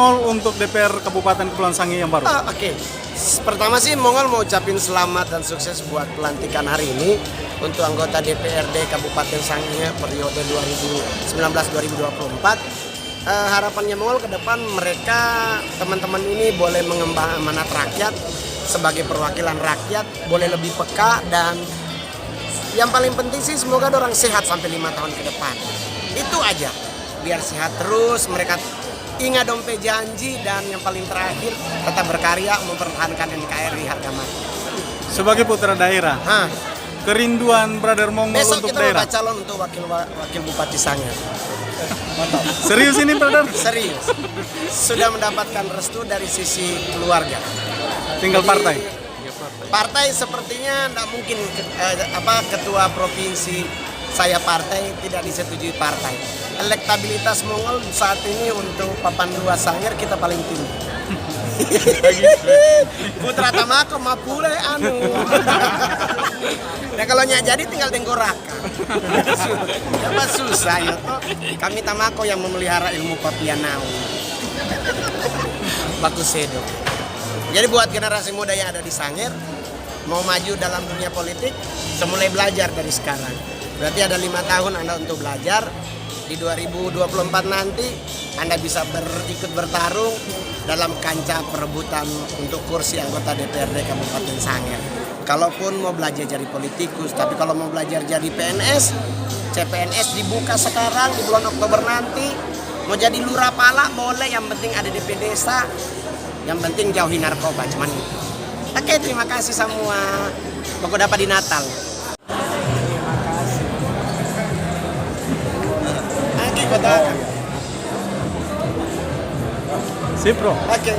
Mongol untuk DPR Kabupaten Kepulauan Sangihe yang baru? Oke. Pertama sih Mongol mau ucapin selamat dan sukses buat pelantikan hari ini untuk anggota DPRD Kabupaten Sangihe periode 2019-2024. Harapannya Mongol ke depan mereka teman-teman ini boleh mengemban amanat rakyat sebagai perwakilan rakyat, boleh lebih peka, dan yang paling penting sih semoga orang sehat sampai 5 tahun ke depan. Itu aja, biar sehat terus, mereka ingat dompet janji, dan yang paling terakhir tetap berkarya mempertahankan NKRI harga mati. Sebagai putra daerah, kerinduan Brother Mongol besok untuk kita daerah? bakal calon untuk wakil Bupati Sangihe. Serius ini brother? Serius. Sudah mendapatkan restu dari sisi keluarga. Tinggal Jadi, partai? Partai sepertinya tidak mungkin ketua provinsi saya partai tidak disetujui partai. Elektabilitas Mongol saat ini untuk papan 2 Sangihe kita paling tinggi. Putra Tamako mapule anu. Nah kalau nyak jadi tinggal tenggoraka. Apa susah ya toh. Kami Tamako yang memelihara ilmu papianau. Baku sedo. Jadi buat generasi muda yang ada di Sangihe mau maju dalam dunia politik, semulai belajar dari sekarang. Berarti ada 5 tahun Anda untuk belajar. Di 2024 nanti Anda bisa ikut bertarung dalam kancah perebutan untuk kursi anggota DPRD Kabupaten Sangihe. Kalaupun mau belajar jadi politikus, tapi kalau mau belajar jadi PNS, CPNS dibuka sekarang di bulan Oktober nanti. Mau jadi lurah pala boleh, yang penting ada DP desa, yang penting jauhi narkoba, cuman itu. Oke, terima kasih semua. Pokoknya dapat di Natal. Sip bro. Oke.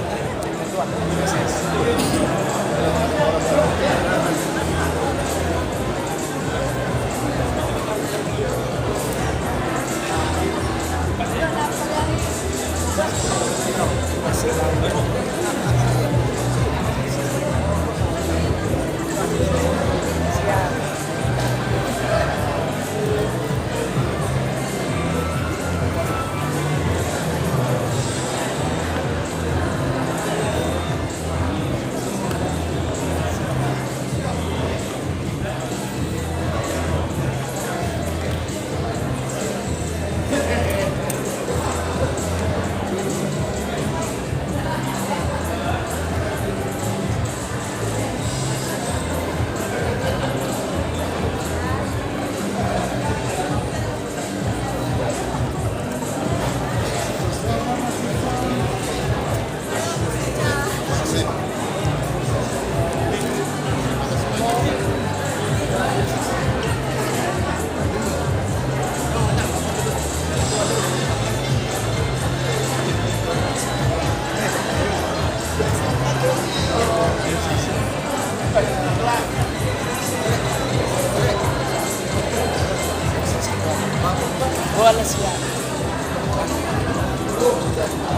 Boleh siap.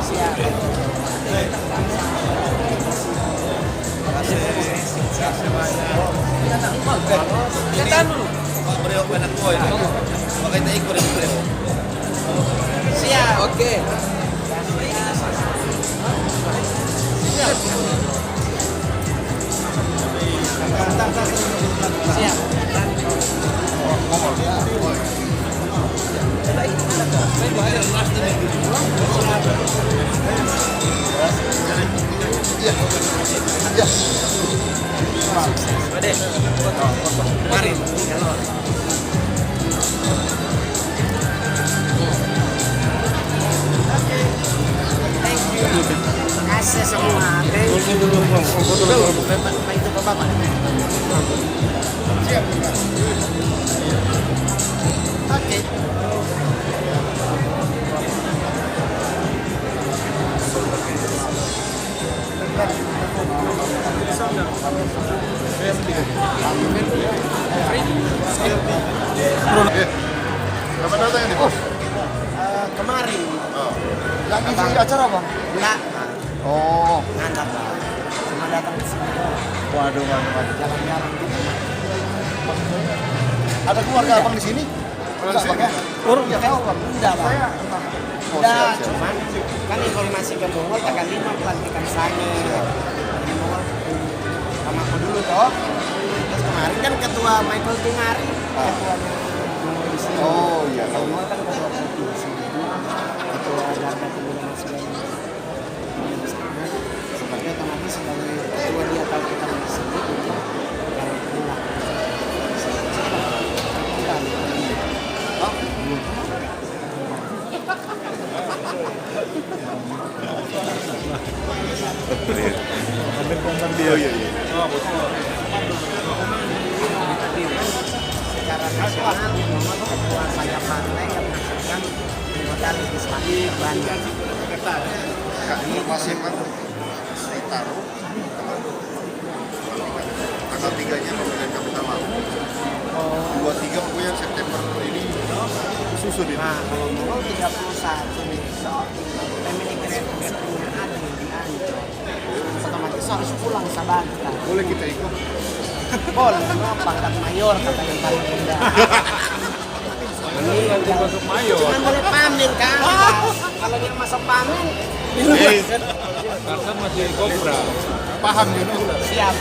Siap. Lihat dulu. Pak beliau anak boy. Pakai tak ikut beliau. Siap. Oke. Siap. Siap. Mari. Kasih semua. Itu Bapak. Siap. Oke. Kapan datang ini, Bos? Kemarin. Lagi di acara, Bang? Enggak. Oh. Ngantar. Cuma datang ke sini. Waduh. Jalan-jalan gitu. Ada keluarga Abang di sini? Enggak, Bang ya? Ya, Bang. Enggak, Bang. Sudah, cuman kan informasi ke Mongol tanggal 5 pelantikan Sangir. Jadi Mongol Bamako dulu toh. Terus kemarin kan ketua Michael Tungari, ketua Mongol di sini. Oh iya. Kalau Mongol kan ketua provinsi, ketua Garda Pemuda Nasional. Sebagai otomatis sebagai ketua dia tahu kita di sini, dia kalau pulang. Secara nasional Mongol ketua saya partai yang menghasilkan modal legislatif terbanyak. Masih kan ditaruh tanggal 3-nya pemilihan kapital laut. 23 pokoknya September ini susun ini. Nah, kalau Mongol 31 besok pemilik revolusinya ada di Ancol. Otomatis harus pulang Sabangka. Boleh kita ikut? Boleh, pangkat mayor kata yang paling rendah. Masuk mayor. Cuma boleh pamer kan? Kalau dia masa pamer, Karena masih kobra. Paham juga. siap.